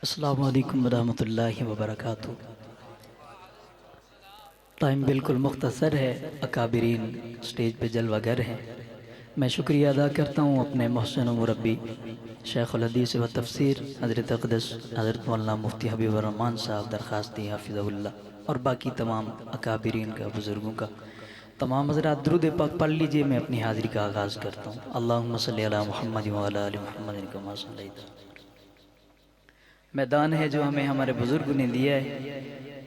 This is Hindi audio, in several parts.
अस्सलामु अलैकुम वरहमतुल्लाहि वबरकातुहू। टाइम बिल्कुल मुख्तसर है, अकाबिरीन स्टेज पे जलवागर हैं। मैं शुक्रिया अदा करता हूँ अपने मोहसिन मुरब्बी शेखुल हदीस व तफसीर हज़रत अक़दस हज़रत मौलाना मुफ्ती हबीबुर रहमान साहब दरख्वास्ती हाफिज़हुल्लाह और बाकी तमाम अकाबिरीन का, बुज़ुर्गों का। तमाम हज़रात दुरूद पाक पढ़ लीजिए। मैं अपनी हाज़िरी का आगाज़ करता हूँ। अल्लाहुम्मा सल्लि अला मुहम्मद व अला आलि मुहम्मद कमा सल्लैता। मैदान है जो हमें हमारे बुज़ुर्ग ने दिया है,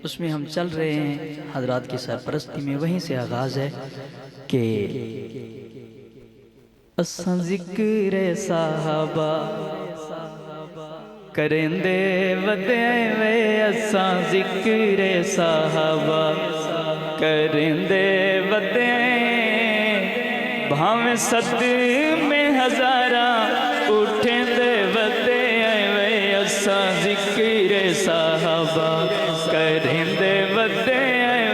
उसमें हम चल रहे हैं हज़रात की सरपरस्ती में। वहीं से आगाज़ है कि असां ज़िक्र साहबा करेंदे वदे वे, असां ज़िक्र साहबा करेंदे वदे, भावें सद में हज़ारा उठेंदे वदे वे, असां ज़िक्र साहबा करेंदे वदे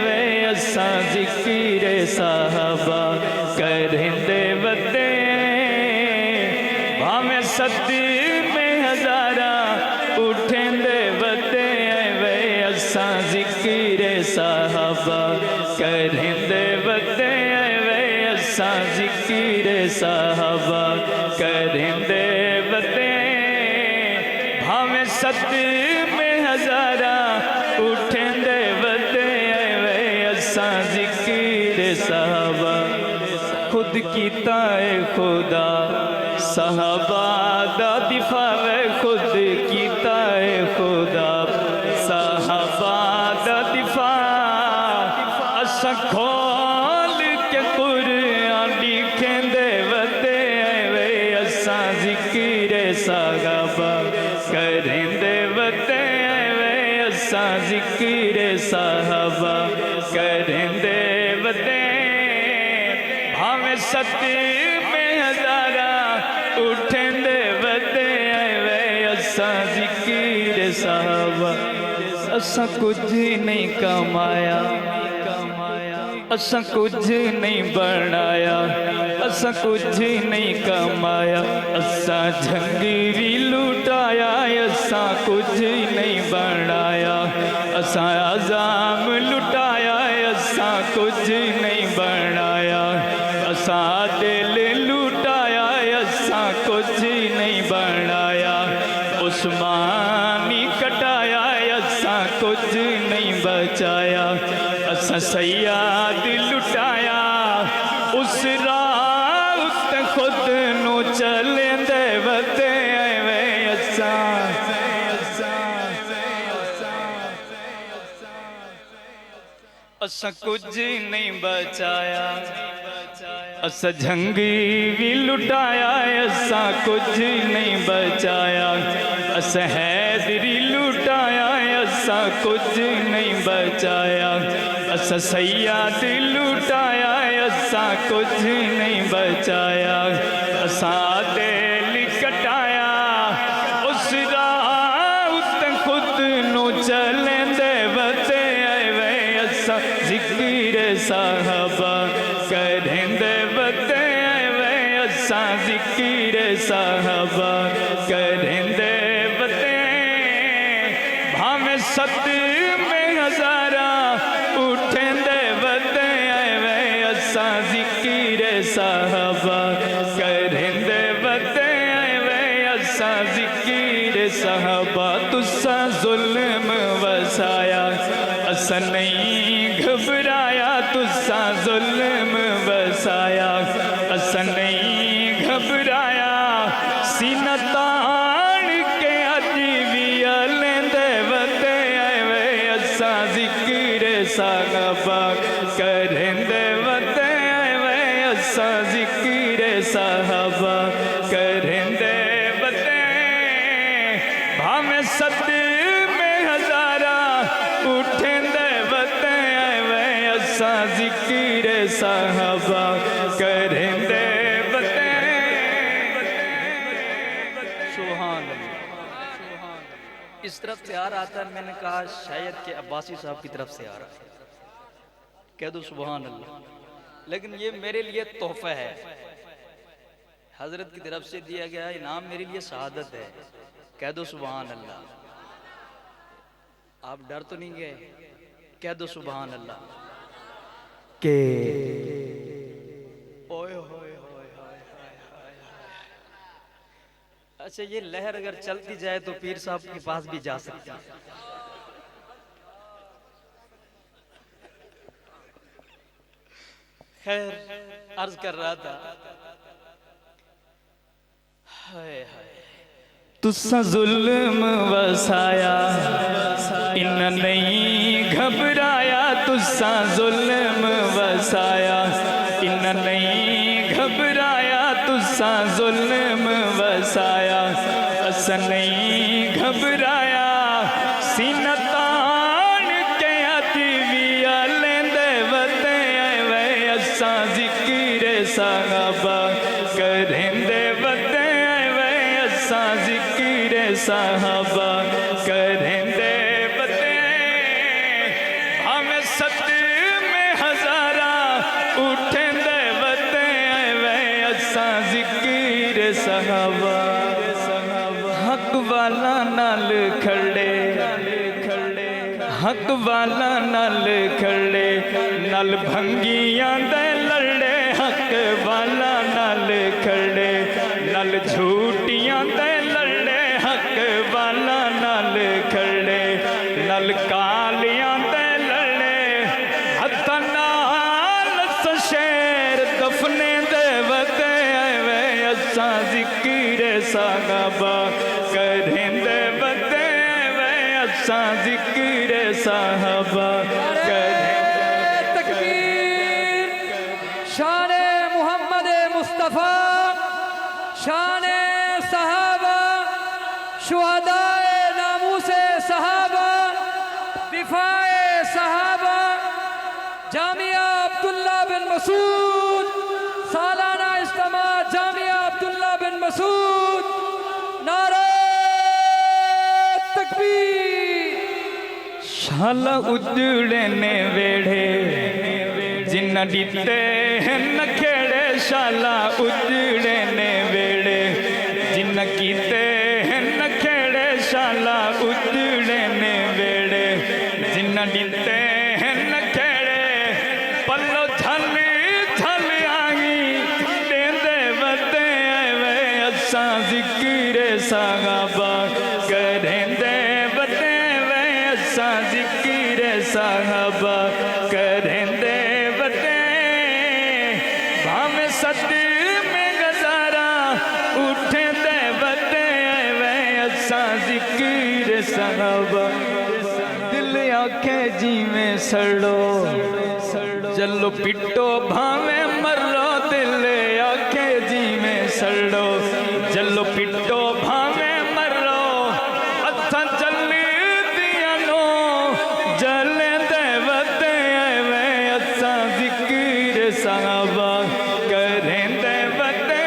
वे, असां ज़िक्र साहबा करेंदे वदे, भावें सद में हज़ारा उठेंदे वदे वे, असां ज़िक्र साहबा करेंदे वदे वे, असां ज़िक्र साहबा करेंदे वदे, भावें सद में हज़ारा उठेंदे वदे वे, असां ज़िक्र साहबा। खुद कीता है खुदा साहबा दा दिफा वे, खुद कीता है खुदा साहबा दा दिफा, असां खोल के कुरान लिखेंदे वदे वे, असां ज़िक्र साहबा करेंदे वदे वे, असां ज़िक्र साहबा करेंदे वदे, भावें सद में हज़ारा उठेंदे वदे वे, असां ज़िक्र साहबा। असां कुछ नहीं कमाया, असां कुछ नहीं बनाया, असां कुछ नहीं कमाया, असां झंगरी लुटाया, असां कुछ नहीं बनाया, असां आज़ाम लुटाया, असां कुछ नहीं बनाया, असां दिल लुटाया, असां कुछ नहीं बनाया, उस्मानी कटाया, असां कुछ नहीं बचाया, असां सयाद लुटाया, उस राह उत्ते खुद नू चलेंदे वदे वे, असां कुछ नहीं बचाया, असां झंगी भी लुटाया, असां कुछ नहीं बचाया, असां हैदरी लुटाया, असां कुछ नहीं बचाया, असां सयाद लुटाया, असां कुछ नहीं बचाया, असां दिल कटाया, उस राह उत्ते खुद नू चलेंदे वदे वे, असां ज़िक्र साहबा करेंदे वदे वे, असां ज़िक्र साहबा करेंदे वदे, भावें सद में हज़ारा उठेंदे वदे वे, असां ज़िक्र साहबा करेंदे वदे वे, असां ज़िक्र साहबा। तुसां ज़ुल्म वसाया, असां नहीं घबराया, तुसां ज़ुल्म वसाया, असां नहीं घबराया, सीना तान के अज भी लेंदे वदे वे, असां ज़िक्र साहबा करेंदे वदे वे, असां ज़िक्र साहबा करेंदे वदे, भावें सद में हज़ारा उठेंदे वदे वे, असां ज़िक्र साहबा करेंदे वदे। सुभान अल्लाह। इस तरफ से आ रहा था, मैंने कहा शायद के अब्बासी साहब की तरफ से आ रहा है, कह दो सुभान अल्लाह। लेकिन ये मेरे लिए तोहफा है, हजरत की तरफ से दिया गया इनाम मेरे लिए शहादत है, कह दो सुभान अल्लाह। आप डर तो नहीं गए? कह दो सुभान अल्लाह के ओए होए होए होए होए। अच्छा, ये लहर अगर चलती जाए तो पीर साहब के पास भी जा सकती है। खैर, अर्ज कर रहा था, हाय हाय तुसा जुल्म वसाया इन नहीं घबराया, तुसा जुल्म वसाया इन नहीं घबराया, तुसा जुल्म वसाया अस नहीं घबराया। सीना तान के आती विया लेंदे वते वे असा जिक्र साहबा करेंदे वते वे असा जिक्र साहबा करेंदे वते। हमें सत में हजारा उठेंदे वते वे असा जिक्र साहबा। हक वाला नाल खड़े हक वाला नाल खड़े नल भंगियां दे लड़े, हक वाला नाल खड़े नल झूठियां दे लड़े, हक वाला नाल खड़े नल कालियां दे लड़े। हथ नाल शेर दफने दे वते वे असा जिक्र साहबा करेंदे वते वे असा जिक्र साहबा करेंदे। तकबीर। शाने मोहम्मद मुस्तफ़ा, शाने सहाबा, शुहदाए नामूसे सहाबा, दिफाए सहाबा, जामिया अब्दुल्ला बिन मसूद, सालाना इज्तिमा जामिया अब्दुल्ला बिन मसूद। नारे तकबीर। शाला उजड़ने वेड़े जिन्ना डीते नखेड़े, शाला उजड़ने वेड़े जिन्ना कीते नखेड़े, शाला उजड़ने वेड़े जिन्ना डीते नखेड़े। पल्लो झल झल आगी देंदे वते वे असा जिक्र साहबा करेंदे वते वे असा जिक्र साहबा करेंदे वते। भावे सत में गजारा उठेंदे वते वे असा जिक्र साहबा। दिल आखे जीवे सड़ो जलो पिटो भावे मरो, दिल आखे जीवे सड़ो जलो पिटो भावे मरो। असा चली दिया नो जले दे वते वे असा जिक्र साहबा करेंदे वते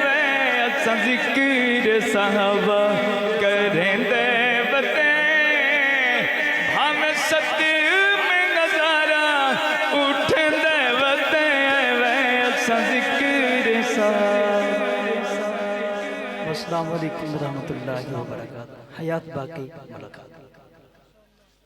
वे असा जिक्र साहबा करेंदे वते। हमें सत्य में नजारा उठेंदे वते वे असा जिक्र साहबा। अस्सलाम वालेकुम रहमतुल्लाहि व बरकातहू। हयात बाकी मुलाकात।